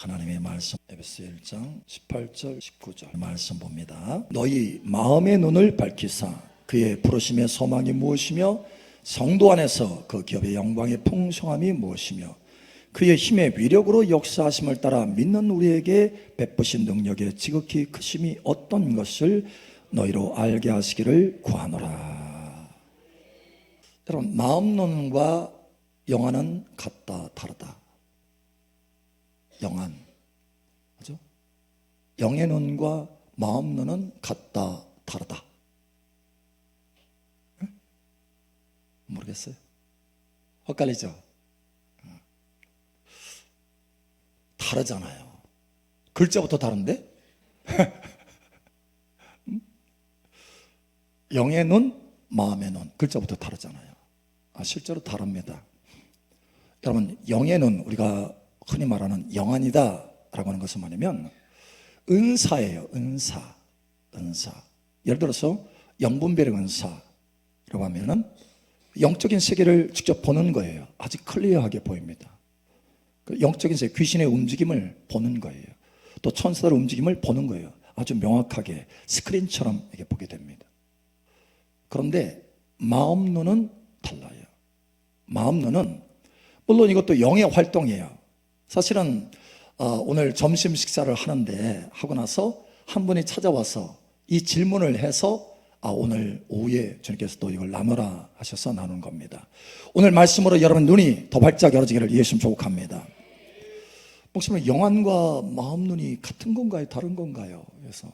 하나님의 말씀 에베소 1장 18절 19절 말씀 봅니다. 너희 마음의 눈을 밝히사 그의 부르심의 소망이 무엇이며 성도 안에서 그 기업의 영광의 풍성함이 무엇이며 그의 힘의 위력으로 역사하심을 따라 믿는 우리에게 베푸신 능력의 지극히 크심이 어떤 것을 너희로 알게 하시기를 구하노라. 여러분, 마음 눈과 영안은 같다 다르다. 영안, 그죠? 영의 눈과 마음 눈은 같다 다르다. 응? 모르겠어요. 헷갈리죠? 다르잖아요. 글자부터 다른데? 영의 눈, 마음의 눈, 글자부터 다르잖아요. 실제로 다릅니다. 여러분, 영의 눈, 우리가 흔히 말하는 영안이다 라고 하는 것은 뭐냐면 은사예요. 은사. 예를 들어서 영분별의 은사라고 하면은 영적인 세계를 직접 보는 거예요. 아주 클리어하게 보입니다. 영적인 세계, 귀신의 움직임을 보는 거예요. 또 천사들의 움직임을 보는 거예요. 아주 명확하게 스크린처럼 이렇게 보게 됩니다. 그런데 마음 눈은 달라요. 마음 눈은 물론 이것도 영의 활동이에요. 사실은 오늘 점심 식사를 하고 나서 한 분이 찾아와서 이 질문을 해서 오늘 오후에 주님께서 또 이걸 나누라 하셔서 나눈 겁니다. 오늘 말씀으로 여러분 눈이 더 활짝 열어지기를 예수님 축복합니다. 목사님, 영안과 마음 눈이 같은 건가요? 다른 건가요? 그래서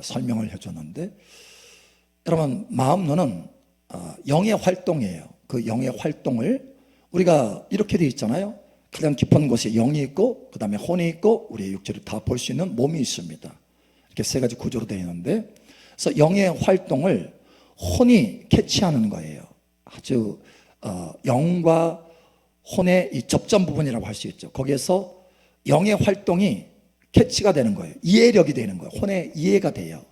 설명을 해줬는데, 여러분, 마음 눈은 영의 활동이에요. 그 영의 활동을 우리가 이렇게 되어 있잖아요. 가장 깊은 곳에 영이 있고 그 다음에 혼이 있고 우리의 육체를 다 볼 수 있는 몸이 있습니다. 이렇게 세 가지 구조로 되어 있는데, 그래서 영의 활동을 혼이 캐치하는 거예요. 아주 영과 혼의 이 접점 부분이라고 할 수 있죠. 거기에서 영의 활동이 캐치가 되는 거예요. 이해력이 되는 거예요. 혼의 이해가 돼요.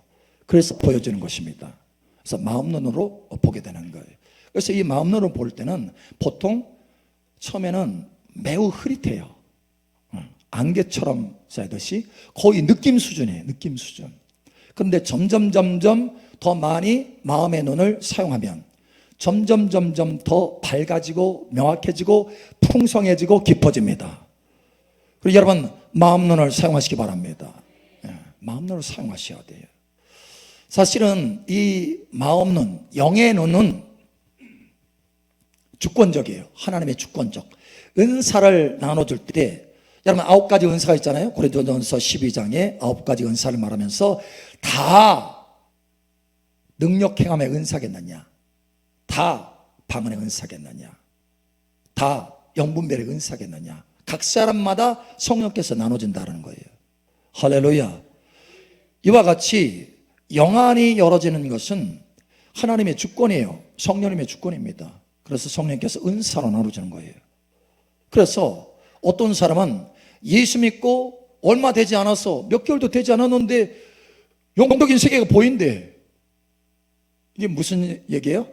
그래서 보여주는 것입니다. 그래서 마음 눈으로 보게 되는 거예요. 그래서 이 마음 눈으로 볼 때는 보통 처음에는 매우 흐릿해요. 안개처럼 쌓이듯이 거의 느낌 수준이에요. 느낌 수준. 그런데 점점 더 많이 마음의 눈을 사용하면 점점 더 밝아지고 명확해지고 풍성해지고 깊어집니다. 그리고 여러분, 마음 눈을 사용하시기 바랍니다. 마음 눈을 사용하셔야 돼요. 사실은 이 마음 눈, 영의 눈은 주권적이에요. 하나님의 주권적. 은사를 나눠줄 때, 여러분 9가지 은사가 있잖아요. 고린도전서 12장에 9가지 은사를 말하면서 다 능력 행함의 은사겠느냐, 다 방언의 은사겠느냐, 다 영분별의 은사겠느냐, 각 사람마다 성령께서 나눠진다는 거예요. 할렐루야. 이와 같이 영안이 열어지는 것은 하나님의 주권이에요. 성령님의 주권입니다. 그래서 성령께서 은사로 나눠주는 거예요. 그래서 어떤 사람은 예수 믿고 얼마 되지 않아서 몇 개월도 되지 않았는데 영적인 세계가 보인대. 이게 무슨 얘기예요?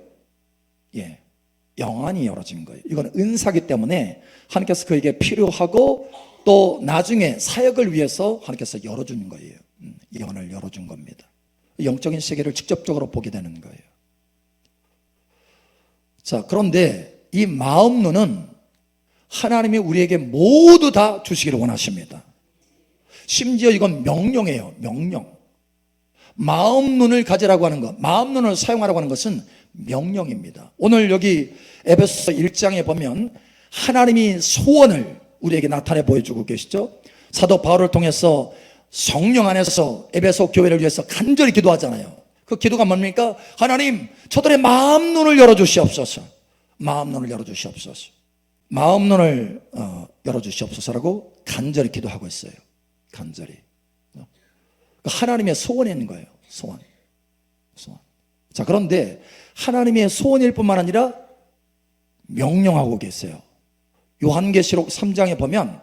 영안이 열어진 거예요. 이건 은사기 때문에 하나님께서 그에게 필요하고 또 나중에 사역을 위해서 하나님께서 열어주는 거예요. 영안을 열어준 겁니다. 영적인 세계를 직접적으로 보게 되는 거예요. 자, 그런데 이 마음 눈은 하나님이 우리에게 모두 다 주시기를 원하십니다. 심지어 이건 명령이에요. 명령. 마음 눈을 가지라고 하는 것, 마음 눈을 사용하라고 하는 것은 명령입니다. 오늘 여기 에베소 1장에 보면 하나님이 소원을 우리에게 나타내 보여주고 계시죠. 사도 바울을 통해서 성령 안에서 에베소 교회를 위해서 간절히 기도하잖아요. 그 기도가 뭡니까? 하나님, 저들의 마음 눈을 열어주시옵소서. 마음 눈을 열어주시옵소서. 마음 눈을 열어주시옵소서라고 간절히 기도하고 있어요. 간절히. 하나님의 소원이 있는 거예요. 소원. 자, 그런데 하나님의 소원일 뿐만 아니라 명령하고 계세요. 요한계시록 3장에 보면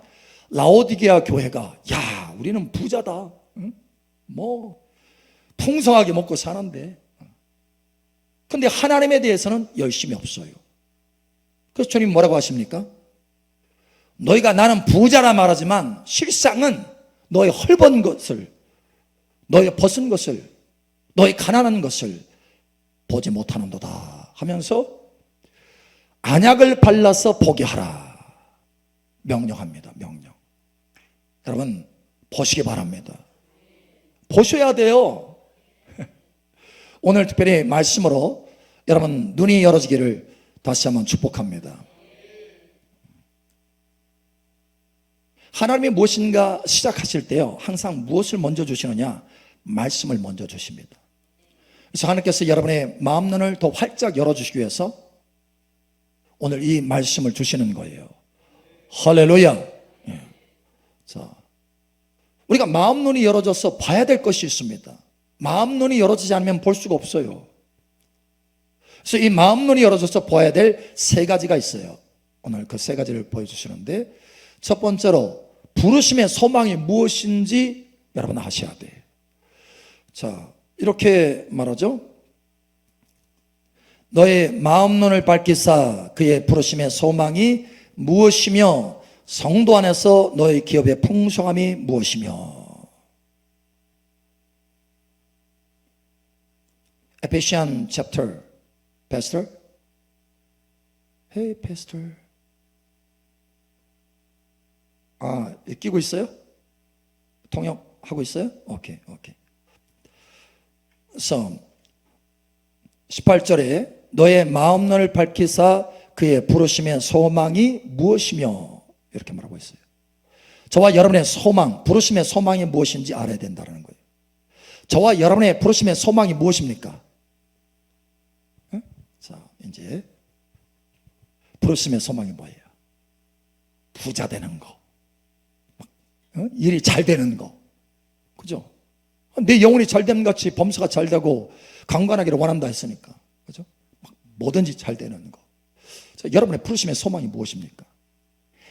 라오디게아 교회가, 야, 우리는 부자다. 응? 뭐 풍성하게 먹고 사는데, 근데 하나님에 대해서는 열심히 없어요. 그래서 주님 뭐라고 하십니까? 너희가 나는 부자라 말하지만 실상은 너의 헐번 것을, 너의 벗은 것을, 너의 가난한 것을 보지 못하는도다 하면서 안약을 발라서 보게 하라 명령합니다. 명령. 여러분 보시기 바랍니다. 보셔야 돼요. 오늘 특별히 말씀으로 여러분 눈이 열어지기를 다시 한번 축복합니다. 하나님이 무엇인가 시작하실 때요, 항상 무엇을 먼저 주시느냐? 말씀을 먼저 주십니다. 그래서 하나님께서 여러분의 마음 눈을 더 활짝 열어주시기 위해서 오늘 이 말씀을 주시는 거예요. 할렐루야. 예. 자, 우리가 마음 눈이 열어져서 봐야 될 것이 있습니다. 마음 눈이 열어지지 않으면 볼 수가 없어요. 그래서 이 마음 눈이 열어져서 봐야 될 세 가지가 있어요. 오늘 그 세 가지를 보여주시는데, 첫 번째로 부르심의 소망이 무엇인지 여러분 아셔야 돼. 자, 이렇게 말하죠. 너의 마음 눈을 밝히사 그의 부르심의 소망이 무엇이며 성도 안에서 너의 기업의 풍성함이 무엇이며. Ephesians chapter, Pastor? Hey, Pastor. 끼고 있어요? 통역하고 있어요? 오케이. So, 18절에 너의 마음 눈을 밝히사 그의 부르심의 소망이 무엇이며 이렇게 말하고 있어요. 저와 여러분의 소망, 부르심의 소망이 무엇인지 알아야 된다는 거예요. 저와 여러분의 부르심의 소망이 무엇입니까? 응? 자, 이제 부르심의 소망이 뭐예요? 부자 되는 거, 일이 잘 되는 거, 그죠? 내 영혼이 잘 되는 것 같이 범사가 잘 되고 강건하기를 원한다 했으니까, 그죠? 뭐든지 잘 되는 거. 자, 여러분의 부르심의 소망이 무엇입니까?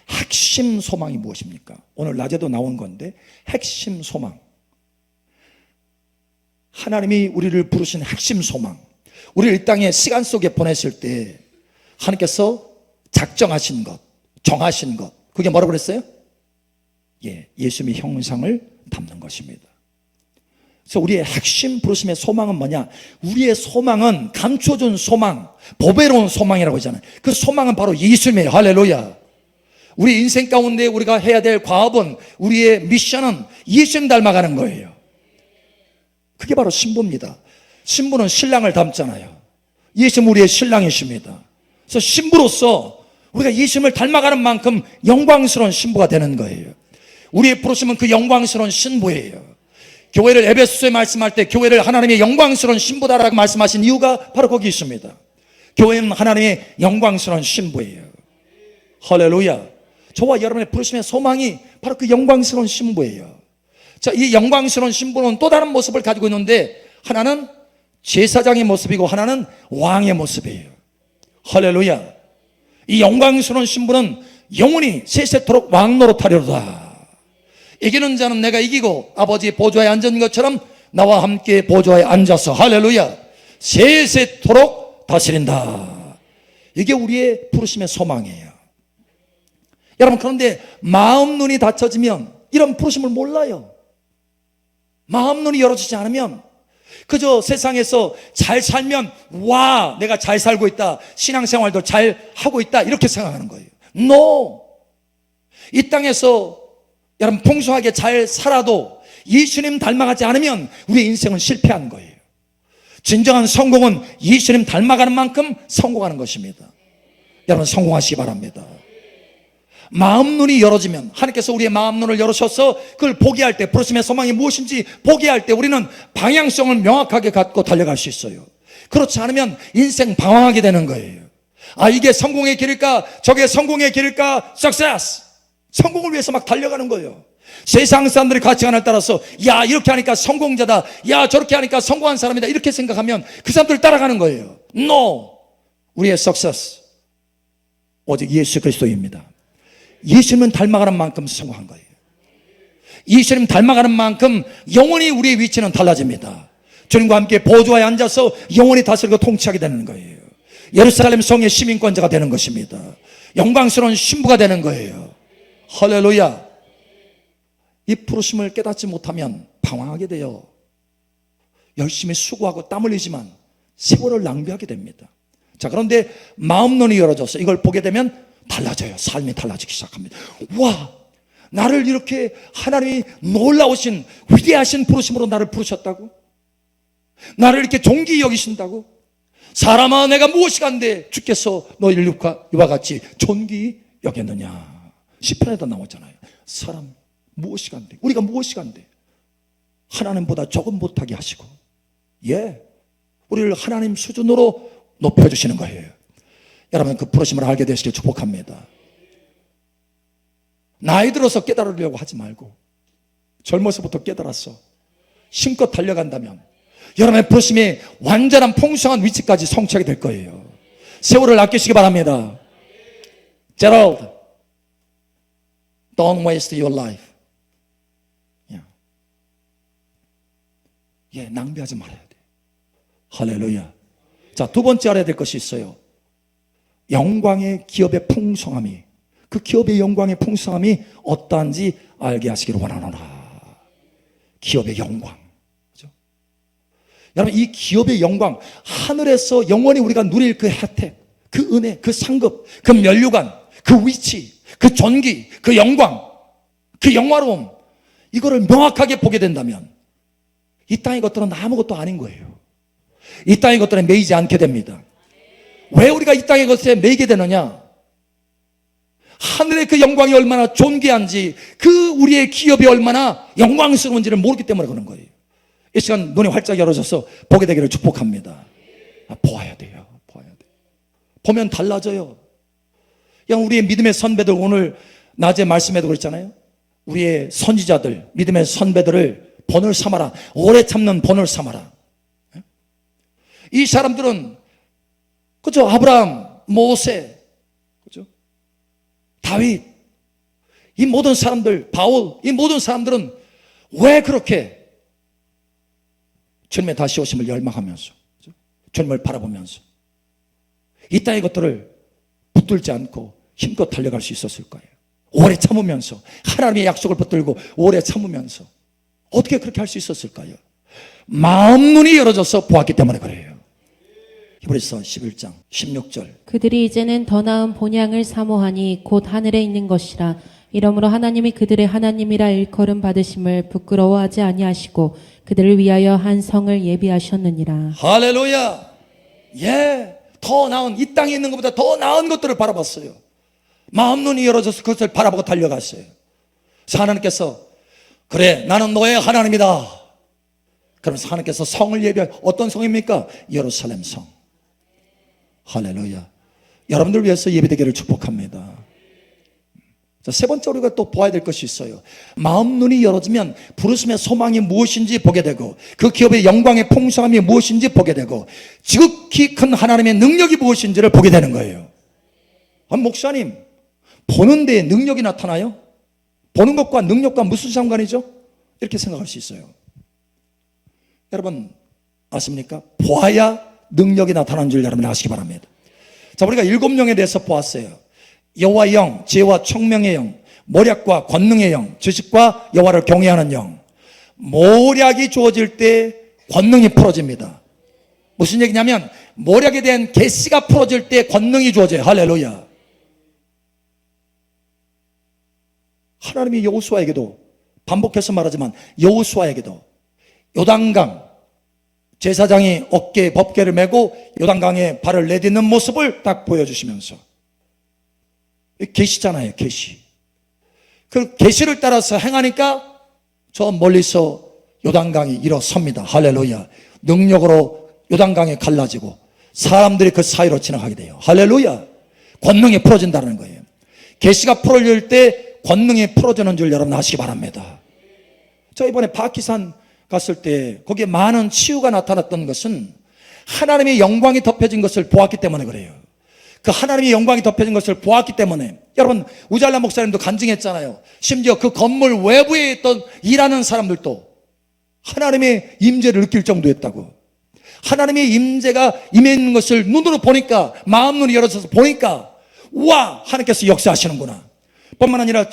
핵심 소망이 무엇입니까? 오늘 낮에도 나온 건데, 핵심 소망. 하나님이 우리를 부르신 핵심 소망, 우리를 이 땅에 시간 속에 보냈을 때 하나님께서 작정하신 것, 정하신 것, 그게 뭐라고 그랬어요? 예수님의 형상을 담는 것입니다. 그래서 우리의 핵심 부르심의 소망은 뭐냐? 우리의 소망은 감춰준 소망, 보배로운 소망이라고 하잖아요. 그 소망은 바로 예수님이에요. 할렐루야. 우리 인생 가운데 우리가 해야 될 과업은, 우리의 미션은 예수님 닮아가는 거예요. 그게 바로 신부입니다. 신부는 신랑을 닮잖아요. 예수님 우리의 신랑이십니다. 그래서 신부로서 우리가 예수님을 닮아가는 만큼 영광스러운 신부가 되는 거예요. 우리의 부르심은 그 영광스러운 신부예요. 교회를 에베소서에 말씀할 때 교회를 하나님의 영광스러운 신부다라고 말씀하신 이유가 바로 거기 있습니다. 교회는 하나님의 영광스러운 신부예요. 할렐루야. 저와 여러분의 부르심의 소망이 바로 그 영광스러운 신부예요. 자, 이 영광스러운 신부는 또 다른 모습을 가지고 있는데, 하나는 제사장의 모습이고 하나는 왕의 모습이에요. 할렐루야. 이 영광스러운 신부는 영원히 세세토록 왕 노릇하리로다. 이기는 자는 내가 이기고 아버지의 보좌에 앉은 것처럼 나와 함께 보좌에 앉아서, 할렐루야, 세세토록 다스린다. 이게 우리의 부르심의 소망이에요. 여러분, 그런데 마음 눈이 닫혀지면 이런 부르심을 몰라요. 마음 눈이 열어지지 않으면 그저 세상에서 잘 살면, 와, 내가 잘 살고 있다, 신앙생활도 잘 하고 있다, 이렇게 생각하는 거예요. No. 이 땅에서 여러분 풍성하게 잘 살아도 예수님 닮아가지 않으면 우리의 인생은 실패한 거예요. 진정한 성공은 예수님 닮아가는 만큼 성공하는 것입니다. 여러분 성공하시기 바랍니다. 마음 눈이 열어지면, 하나님께서 우리의 마음 눈을 열으셔서 그걸 보게 할 때, 부르심의 소망이 무엇인지 보게 할 때 우리는 방향성을 명확하게 갖고 달려갈 수 있어요. 그렇지 않으면 인생 방황하게 되는 거예요. 이게 성공의 길일까, 저게 성공의 길일까, success, 성공을 위해서 막 달려가는 거예요. 세상 사람들의 가치관을 따라서, 야, 이렇게 하니까 성공자다, 야, 저렇게 하니까 성공한 사람이다, 이렇게 생각하면 그 사람들을 따라가는 거예요. No. 우리의 success 오직 예수 그리스도입니다. 예수님은 닮아가는 만큼 성공한 거예요. 예수님 닮아가는 만큼 영원히 우리의 위치는 달라집니다. 주님과 함께 보좌에 앉아서 영원히 다스리고 통치하게 되는 거예요. 예루살렘 성의 시민권자가 되는 것입니다. 영광스러운 신부가 되는 거예요. 할렐루야. 이 부르심을 깨닫지 못하면 방황하게 돼요. 열심히 수고하고 땀 흘리지만 세월을 낭비하게 됩니다. 자, 그런데 마음 눈이 열어져서 이걸 보게 되면 달라져요. 삶이 달라지기 시작합니다. 와, 나를 이렇게 하나님이 놀라우신 위대하신 부르심으로 나를 부르셨다고? 나를 이렇게 존귀히 여기신다고? 사람아, 내가 무엇이 간데 주께서 너희를 이와 같이 존귀히 여겼느냐. 시편에도 나오잖아요. 사람 무엇이 간데, 우리가 무엇이 간데 하나님보다 조금 못하게 하시고, 우리를 하나님 수준으로 높여주시는 거예요. 여러분, 그 부르심을 알게 되시길 축복합니다. 나이 들어서 깨달으려고 하지 말고 젊어서부터 깨달았어 힘껏 달려간다면 여러분의 부르심이 완전한 풍성한 위치까지 성취하게 될 거예요. 세월을 아끼시기 바랍니다. Gerald, don't waste your life. 낭비하지 말아야 돼. 할렐루야. 자, 두 번째 알아야 될 것이 있어요. 영광의 기업의 풍성함이, 그 기업의 영광의 풍성함이 어떠한지 알게 하시기를 원하노라. 기업의 영광. 그렇죠? 여러분, 이 기업의 영광, 하늘에서 영원히 우리가 누릴 그 혜택, 그 은혜, 그 상급, 그 면류관, 그 위치, 그 존귀, 그 영광, 그 영화로움, 이거를 명확하게 보게 된다면 이 땅의 것들은 아무것도 아닌 거예요. 이 땅의 것들에 매이지 않게 됩니다. 왜 우리가 이 땅의 것에 매이게 되느냐? 하늘의 그 영광이 얼마나 존귀한지, 그 우리의 기업이 얼마나 영광스러운지를 모르기 때문에 그런 거예요. 이 시간 눈이 활짝 열어져서 보게 되기를 축복합니다. 보아야 돼요. 보아야 돼요. 보면 달라져요. 그냥 우리의 믿음의 선배들, 오늘 낮에 말씀에도 그랬잖아요. 우리의 선지자들, 믿음의 선배들을 본을 삼아라. 오래 참는 본을 삼아라. 이 사람들은, 그죠? 아브라함, 모세, 그죠? 다윗, 이 모든 사람들, 바울, 이 모든 사람들은 왜 그렇게 주님의 다시 오심을 열망하면서, 그죠? 주님을 바라보면서 이 땅의 것들을 붙들지 않고 힘껏 달려갈 수 있었을 거예요. 오래 참으면서, 하나님의 약속을 붙들고 오래 참으면서 어떻게 그렇게 할 수 있었을까요? 마음 눈이 열어져서 보았기 때문에 그래요. 히브리서 11장 16절. 그들이 이제는 더 나은 본향을 사모하니 곧 하늘에 있는 것이라. 이러므로 하나님이 그들의 하나님이라 일컬음 받으심을 부끄러워하지 아니하시고 그들을 위하여 한 성을 예비하셨느니라. 할렐루야. 더 나은, 이 땅에 있는 것보다 더 나은 것들을 바라봤어요. 마음 눈이 열어져서 그것을 바라보고 달려갔어요. 하나님께서, 그래, 나는 너의 하나님이다. 그러면서 하나님께서 성을 예비한, 어떤 성입니까? 예루살렘 성. 할렐루야. 여러분들 위해서 예배되기를 축복합니다. 자, 세 번째 우리가 또 보아야 될 것이 있어요. 마음 눈이 열어지면 부르심의 소망이 무엇인지 보게 되고, 그 기업의 영광의 풍성함이 무엇인지 보게 되고, 지극히 큰 하나님의 능력이 무엇인지를 보게 되는 거예요. 목사님, 보는 데에 능력이 나타나요? 보는 것과 능력과 무슨 상관이죠? 이렇게 생각할 수 있어요. 여러분 아십니까? 보아야 능력이 나타나는 줄 여러분 아시기 바랍니다. 자, 우리가 7영에 대해서 보았어요. 여호와의 영, 지혜와 총명의 영, 모략과 권능의 영, 지식과 여호와를 경외하는 영. 모략이 주어질 때 권능이 풀어집니다. 무슨 얘기냐면 모략에 대한 계시가 풀어질 때 권능이 주어져요. 할렐루야. 하나님이 여호수아에게도, 반복해서 말하지만 여호수아에게도 요단강, 제사장이 어깨에 법궤를 메고 요단강에 발을 내딛는 모습을 딱 보여주시면서, 계시잖아요. 계시. 그 계시를 따라서 행하니까 저 멀리서 요단강이 일어섭니다. 할렐루야. 능력으로 요단강이 갈라지고 사람들이 그 사이로 지나가게 돼요. 할렐루야. 권능이 풀어진다는 거예요. 계시가 풀어질 때 권능이 풀어지는 줄 여러분 아시기 바랍니다. 저 이번에 바키산 갔을 때 거기에 많은 치유가 나타났던 것은 하나님의 영광이 덮여진 것을 보았기 때문에 그래요. 그 하나님의 영광이 덮여진 것을 보았기 때문에, 여러분 우잘라 목사님도 간증했잖아요. 심지어 그 건물 외부에 있던 일하는 사람들도 하나님의 임재를 느낄 정도였다고. 하나님의 임재가 임해 있는 것을 눈으로 보니까, 마음 눈이 열어져서 보니까, 우와, 하나님께서 역사하시는구나. 뿐만 아니라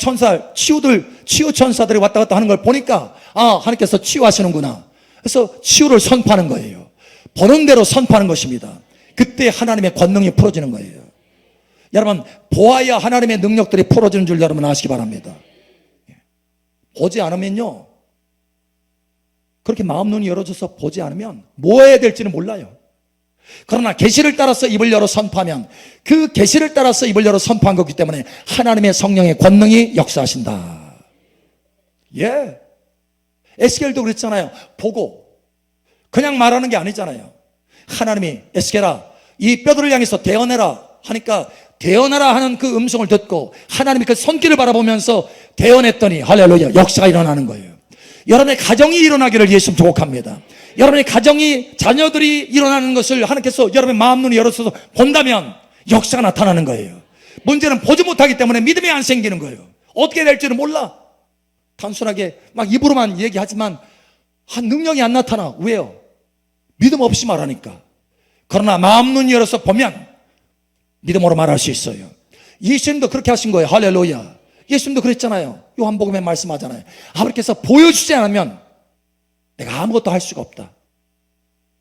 치유 천사들이 왔다 갔다 하는 걸 보니까 하나님께서 치유하시는구나. 그래서 치유를 선포하는 거예요. 보는 대로 선포하는 것입니다. 그때 하나님의 권능이 풀어지는 거예요. 여러분, 보아야 하나님의 능력들이 풀어지는 줄 여러분 아시기 바랍니다. 보지 않으면요, 그렇게 마음 눈이 열어져서 보지 않으면 뭐 해야 될지는 몰라요. 그러나 계시를 따라서 입을 열어 선포하면, 그 계시를 따라서 입을 열어 선포한 거기 때문에 하나님의 성령의 권능이 역사하신다. 예, 에스겔도 그랬잖아요. 보고 그냥 말하는 게 아니잖아요. 하나님이 에스겔아, 이 뼈들을 향해서 대언해라 하니까 대언하라 하는 그 음성을 듣고 하나님이 그 손길을 바라보면서 대언했더니 할렐루야, 역사가 일어나는 거예요. 여러분의 가정이 일어나기를 예수님 축복합니다. 여러분의 가정이, 자녀들이 일어나는 것을 하나님께서 여러분의 마음 눈이 열어서 본다면 역사가 나타나는 거예요. 문제는 보지 못하기 때문에 믿음이 안 생기는 거예요. 어떻게 될지는 몰라. 단순하게 막 입으로만 얘기하지만 능력이 안 나타나. 왜요? 믿음 없이 말하니까. 그러나 마음 눈 열어서 보면 믿음으로 말할 수 있어요. 예수님도 그렇게 하신 거예요. 할렐루야. 예수님도 그랬잖아요. 요한복음에 말씀하잖아요. 아버지께서 보여주지 않으면 내가 아무것도 할 수가 없다.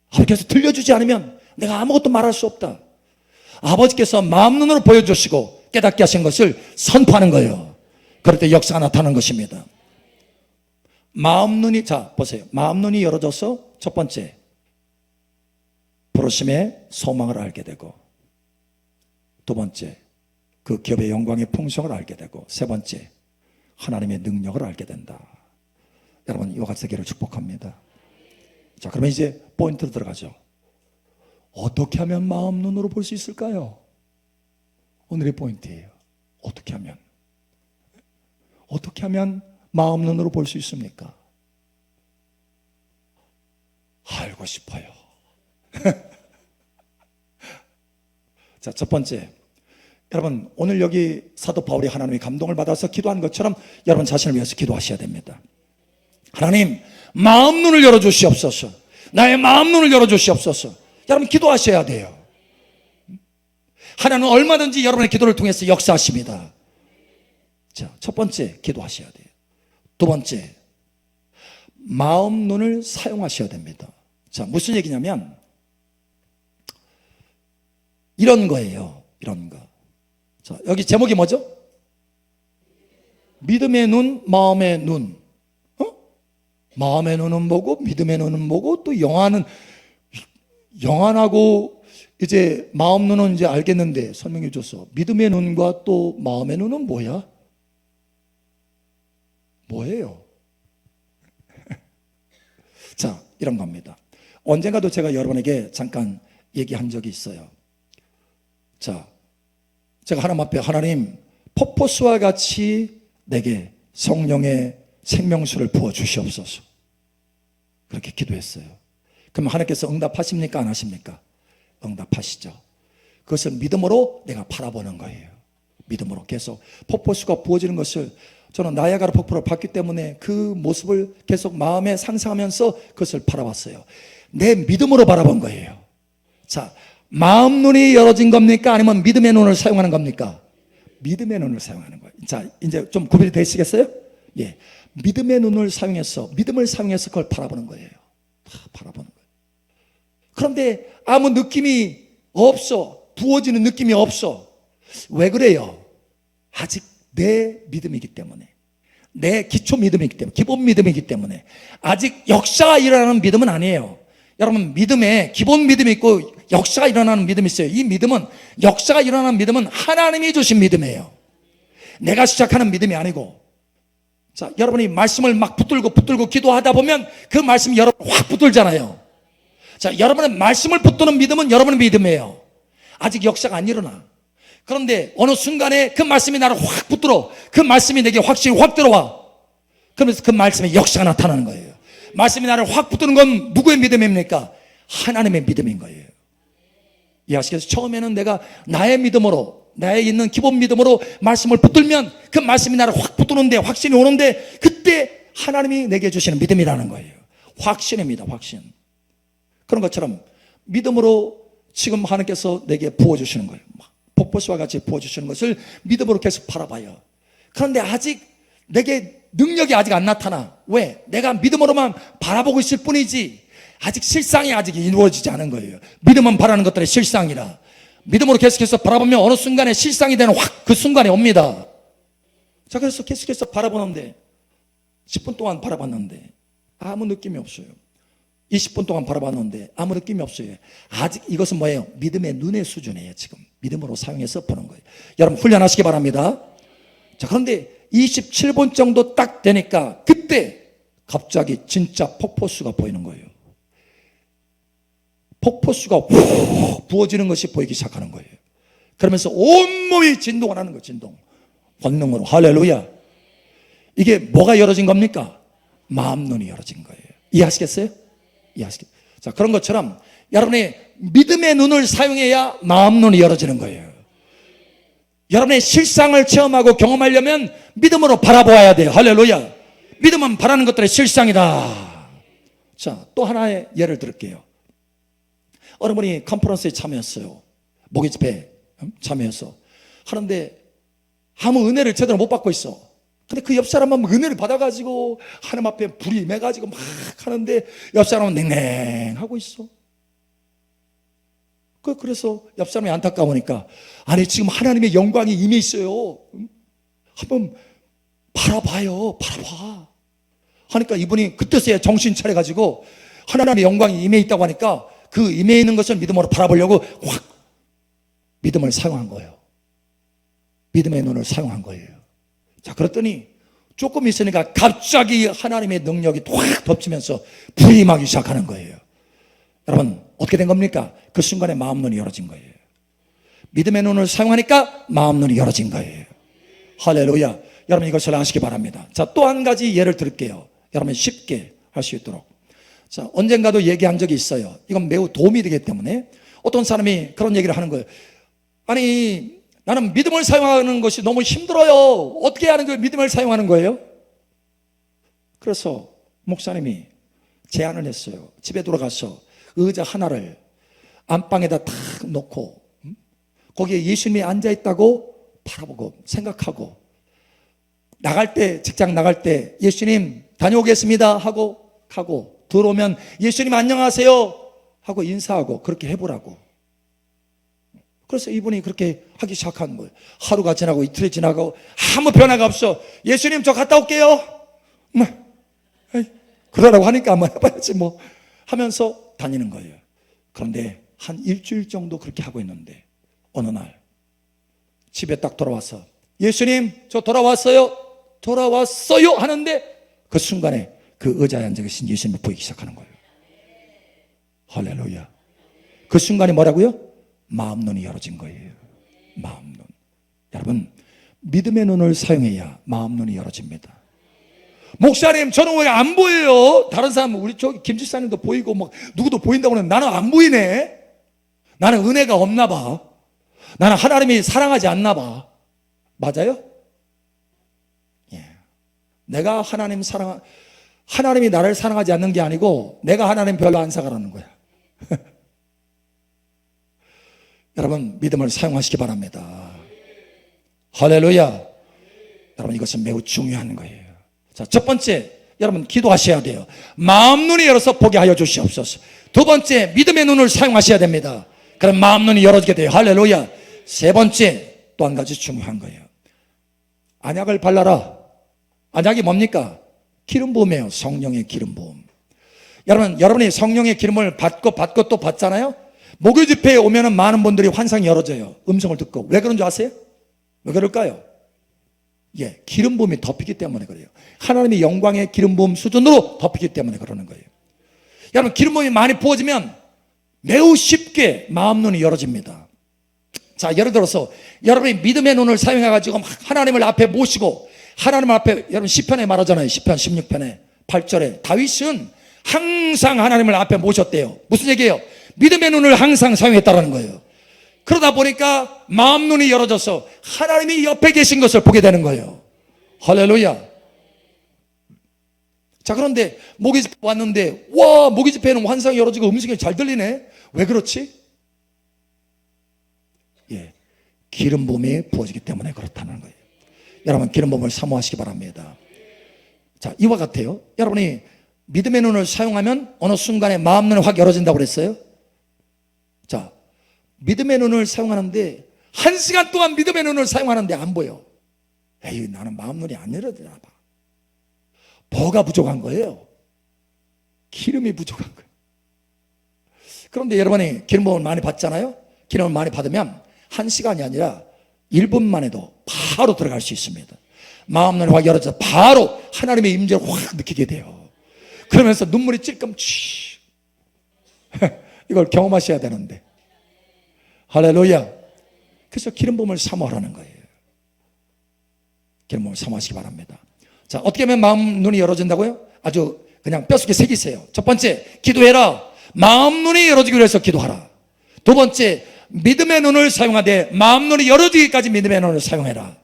아버지께서 들려주지 않으면 내가 아무것도 말할 수 없다. 아버지께서 마음 눈으로 보여주시고 깨닫게 하신 것을 선포하는 거예요. 그럴 때 역사가 나타나는 것입니다. 마음 눈이, 자 보세요. 마음 눈이 열어져서 첫 번째, 부르심의 소망을 알게 되고, 두 번째, 그 기업의 영광의 풍성을 알게 되고, 세 번째, 하나님의 능력을 알게 된다. 여러분, 이와 같이 되기를 축복합니다. 자, 그러면 이제 포인트로 들어가죠. 어떻게 하면 마음 눈으로 볼 수 있을까요? 오늘의 포인트예요. 어떻게 하면 마음 눈으로 볼 수 있습니까? 알고 싶어요. 자, 첫 번째, 여러분, 오늘 여기 사도 바울이 하나님의 감동을 받아서 기도한 것처럼 여러분 자신을 위해서 기도하셔야 됩니다. 하나님, 마음 눈을 열어주시옵소서. 나의 마음 눈을 열어주시옵소서. 여러분 기도하셔야 돼요. 하나님은 얼마든지 여러분의 기도를 통해서 역사하십니다. 자, 첫 번째, 기도하셔야 돼요. 두 번째, 마음 눈을 사용하셔야 됩니다. 자, 무슨 얘기냐면 이런 거예요. 이런 거. 자, 여기 제목이 뭐죠? 믿음의 눈, 마음의 눈. 마음의 눈은 뭐고, 믿음의 눈은 뭐고, 또 영안하고 이제 마음 눈은 이제 알겠는데 설명해 줬어. 믿음의 눈과 또 마음의 눈은 뭐야? 뭐예요? 자, 이런 겁니다. 언젠가도 제가 여러분에게 잠깐 얘기한 적이 있어요. 자, 제가 하나님 앞에, 하나님, 폭포수와 같이 내게 성령의 생명수를 부어 주시옵소서. 그렇게 기도했어요. 그럼 하나님께서 응답하십니까? 안 하십니까? 응답하시죠. 그것을 믿음으로 내가 바라보는 거예요. 믿음으로 계속 폭포수가 부어지는 것을, 저는 나야가라 폭포를 봤기 때문에 그 모습을 계속 마음에 상상하면서 그것을 바라봤어요. 내 믿음으로 바라본 거예요. 자, 마음 눈이 열어진 겁니까? 아니면 믿음의 눈을 사용하는 겁니까? 믿음의 눈을 사용하는 거예요. 자, 이제 좀 구별이 되시겠어요? 예. 믿음의 눈을 사용해서, 믿음을 사용해서 그걸 바라보는 거예요. 다 바라보는 거예요. 그런데 아무 느낌이 없어. 부어지는 느낌이 없어. 왜 그래요? 아직 내 믿음이기 때문에, 내 기초 믿음이기 때문에, 기본 믿음이기 때문에, 아직 역사가 일어나는 믿음은 아니에요. 여러분, 믿음에 기본 믿음이 있고 역사가 일어나는 믿음이 있어요. 이 믿음은, 역사가 일어나는 믿음은 하나님이 주신 믿음이에요. 내가 시작하는 믿음이 아니고. 자, 여러분이 말씀을 막 붙들고 기도하다 보면 그 말씀이 여러분 확 붙들잖아요. 자, 여러분의 말씀을 붙드는 믿음은 여러분의 믿음이에요. 아직 역사가 안 일어나. 그런데 어느 순간에 그 말씀이 나를 확 붙들어. 그 말씀이 내게 확실히 확 들어와. 그러면서 그 말씀에 역사가 나타나는 거예요. 말씀이 나를 확 붙드는 건 누구의 믿음입니까? 하나님의 믿음인 거예요. 이해하시겠어요? 처음에는 내가 나의 믿음으로, 나에 있는 기본 믿음으로 말씀을 붙들면 그 말씀이 나를 확 붙드는데, 확신이 오는데, 그때 하나님이 내게 주시는 믿음이라는 거예요. 확신입니다. 확신. 그런 것처럼 믿음으로 지금 하나님께서 내게 부어주시는 거예요. 폭포수와 같이 부어주시는 것을 믿음으로 계속 바라봐요. 그런데 아직 내게 능력이 아직 안 나타나. 왜? 내가 믿음으로만 바라보고 있을 뿐이지 아직 실상이 아직 이루어지지 않은 거예요. 믿음은 바라는 것들의 실상이라. 믿음으로 계속해서 바라보면 어느 순간에 실상이 되는 확 그 순간이 옵니다. 자, 그래서 계속해서 바라보는데 10분 동안 바라봤는데 아무 느낌이 없어요. 20분 동안 바라봤는데 아무 느낌이 없어요. 아직 이것은 뭐예요? 믿음의 눈의 수준이에요. 지금 믿음으로 사용해서 보는 거예요. 여러분 훈련하시기 바랍니다. 자, 그런데 27분 정도 딱 되니까 그때 갑자기 진짜 폭포수가 보이는 거예요. 폭포수가 훅 부어지는 것이 보이기 시작하는 거예요. 그러면서 온몸이 진동을 하는 거예요. 진동. 본능으로. 할렐루야. 이게 뭐가 열어진 겁니까? 마음 눈이 열어진 거예요. 이해하시겠어요? 이해하시겠어요? 자, 그런 것처럼 여러분의 믿음의 눈을 사용해야 마음 눈이 열어지는 거예요. 여러분의 실상을 체험하고 경험하려면 믿음으로 바라보아야 돼요. 할렐루야. 믿음은 바라는 것들의 실상이다. 자, 또 하나의 예를 들을게요. 어느 분이 컨퍼런스에 참여했어요. 목요 집회에 참여해서 하는데 아무 은혜를 제대로 못 받고 있어. 근데 그 옆 사람은 은혜를 받아가지고 하나님 앞에 불이 임해가지고 막 하는데 옆 사람은 냉랭하고 있어. 그래서 옆 사람이 안타까우니까 아니 지금 하나님의 영광이 임해 있어요. 한번 바라봐요. 바라봐. 하니까 이분이 그때서야 정신 차려가지고 하나님의 영광이 임해 있다고 하니까 그 임해 있는 것을 믿음으로 바라보려고 확 믿음을 사용한 거예요. 믿음의 눈을 사용한 거예요. 자, 그랬더니 조금 있으니까 갑자기 하나님의 능력이 확 덮치면서 불이 임하기 시작하는 거예요. 여러분 어떻게 된 겁니까? 그 순간에 마음 눈이 열어진 거예요. 믿음의 눈을 사용하니까 마음 눈이 열어진 거예요. 할렐루야. 여러분 이것을 아시기 바랍니다. 자, 또 한 가지 예를 들게요. 여러분 쉽게 할 수 있도록. 자, 언젠가도 얘기한 적이 있어요. 이건 매우 도움이 되기 때문에 어떤 사람이 그런 얘기를 하는 거예요. 아니 나는 믿음을 사용하는 것이 너무 힘들어요. 어떻게 하는 거예요? 믿음을 사용하는 거예요? 그래서 목사님이 제안을 했어요. 집에 돌아가서 의자 하나를 안방에다 탁 놓고 거기에 예수님이 앉아있다고 바라보고 생각하고 나갈 때 직장 나갈 때 예수님 다녀오겠습니다 하고 가고 들어오면 예수님 안녕하세요 하고 인사하고 그렇게 해보라고. 그래서 이분이 그렇게 하기 시작한 거예요. 하루가 지나고 이틀이 지나고 아무 변화가 없어. 예수님 저 갔다 올게요. 그러라고 하니까 한번 해봐야지 뭐 하면서 다니는 거예요. 그런데 한 일주일 정도 그렇게 하고 있는데 어느 날 집에 딱 돌아와서 예수님 저 돌아왔어요 하는데 그 순간에 그 의자에 앉아 계신 예수님이 보이기 시작하는 거예요. 할렐루야. 그 순간에 뭐라고요? 마음 눈이 열어진 거예요. 마음 눈. 여러분 믿음의 눈을 사용해야 마음 눈이 열어집니다. 목사님 저는 왜 안 보여요? 다른 사람 우리 저기 김지사님도 보이고 막 누구도 보인다고 하는데 나는 안 보이네. 나는 은혜가 없나 봐. 나는 하나님이 사랑하지 않나 봐. 맞아요? 예. 내가 하나님이 나를 사랑하지 않는 게 아니고 내가 하나님 별로 안 사랑하는 거야. 여러분 믿음을 사용하시기 바랍니다. 할렐루야. 여러분 이것은 매우 중요한 거예요. 자, 첫 번째 여러분 기도하셔야 돼요. 마음 눈이 열어서 보게 하여 주시옵소서. 두 번째 믿음의 눈을 사용하셔야 됩니다. 그럼 마음 눈이 열어지게 돼요. 할렐루야. 세 번째 또 한 가지 중요한 거예요. 안약을 발라라. 안약이 뭡니까? 기름 부음이에요. 성령의 기름 부음. 여러분이 성령의 기름을 받고 또 받잖아요. 목요 집회에 오면은 많은 분들이 환상이 열어져요. 음성을 듣고. 왜 그런 줄 아세요? 왜 그럴까요? 예, 기름 부음이 덮이기 때문에 그래요. 하나님의 영광의 기름 부음 수준으로 덮이기 때문에 그러는 거예요. 여러분 기름 부음이 많이 부어지면 매우 쉽게 마음 눈이 열어집니다. 자, 예를 들어서 여러분이 믿음의 눈을 사용해 가지고 하나님을 앞에 모시고 하나님 앞에 여러분 시편에 말하잖아요. 시편 16편에 8절에 다윗은 항상 하나님을 앞에 모셨대요. 무슨 얘기예요? 믿음의 눈을 항상 사용했다라는 거예요. 그러다 보니까 마음 눈이 열어져서 하나님이 옆에 계신 것을 보게 되는 거예요. 할렐루야. 자, 그런데 목요 집회 왔는데 와, 목요 집회는 환상이 열어지고 음식이 잘 들리네. 왜 그렇지? 예, 기름 부음이 부어지기 때문에 그렇다는 거예요. 여러분 기름 부음을 사모하시기 바랍니다. 자, 이와 같아요. 여러분이 믿음의 눈을 사용하면 어느 순간에 마음 눈이 확 열어진다고 그랬어요. 자, 믿음의 눈을 사용하는데 1시간 동안 믿음의 눈을 사용하는데 안 보여. 에이, 나는 마음 눈이 안 열어지나 봐. 뭐가 부족한 거예요? 기름이 부족한 거예요. 그런데 여러분이 기름 부음을 많이 받잖아요. 기름을 많이 받으면 1시간이 아니라 1분만 해도 바로 들어갈 수 있습니다. 마음 눈이 확 열어져서 바로 하나님의 임재를 확 느끼게 돼요. 그러면서 눈물이 찔끔치. 이걸 경험하셔야 되는데. 할렐루야. 그래서 기름 부음을 사모하라는 거예요. 기름 부음을 사모하시기 바랍니다. 자, 어떻게 하면 마음 눈이 열어진다고요? 아주 그냥 뼛속에 새기세요. 첫 번째, 기도해라. 마음 눈이 열어지기 위해서 기도하라. 두 번째, 믿음의 눈을 사용하되 마음 눈이 열어지기까지 믿음의 눈을 사용해라.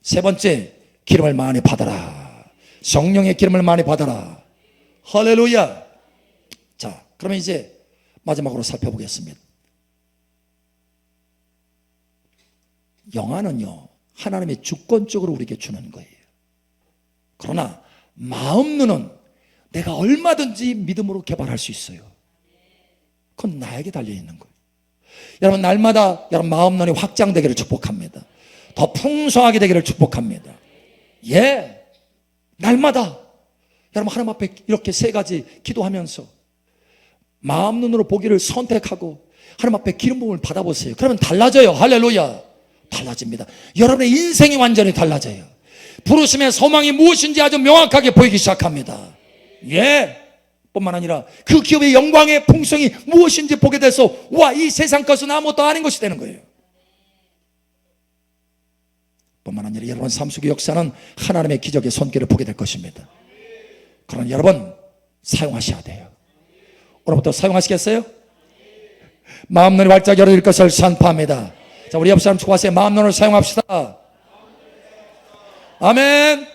세 번째, 기름을 많이 받아라. 성령의 기름을 많이 받아라. 할렐루야. 자, 그러면 이제 마지막으로 살펴보겠습니다. 영안은요, 하나님의 주권적으로 우리에게 주는 거예요. 그러나 마음 눈은 내가 얼마든지 믿음으로 개발할 수 있어요. 그건 나에게 달려있는 거예요. 여러분, 날마다 여러분 마음 눈이 확장되기를 축복합니다. 더 풍성하게 되기를 축복합니다. 예, 날마다 여러분 하나님 앞에 이렇게 세 가지 기도하면서 마음 눈으로 보기를 선택하고 하나님 앞에 기름 부음을 받아보세요. 그러면 달라져요. 할렐루야. 달라집니다. 여러분의 인생이 완전히 달라져요. 부르심의 소망이 무엇인지 아주 명확하게 보이기 시작합니다. 예, 뿐만 아니라 그 기업의 영광의 풍성이 무엇인지 보게 돼서 와, 이 세상 것은 아무것도 아닌 것이 되는 거예요. 뿐만 아니라 여러분 삶 속의 역사는 하나님의 기적의 손길을 보게 될 것입니다. 그러나 여러분 사용하셔야 돼요. 오늘부터 사용하시겠어요? 마음 눈이 활짝 열어질 것을 선포합니다. 자, 우리 옆 사람 축복하세요. 마음 눈을 사용합시다. 아멘.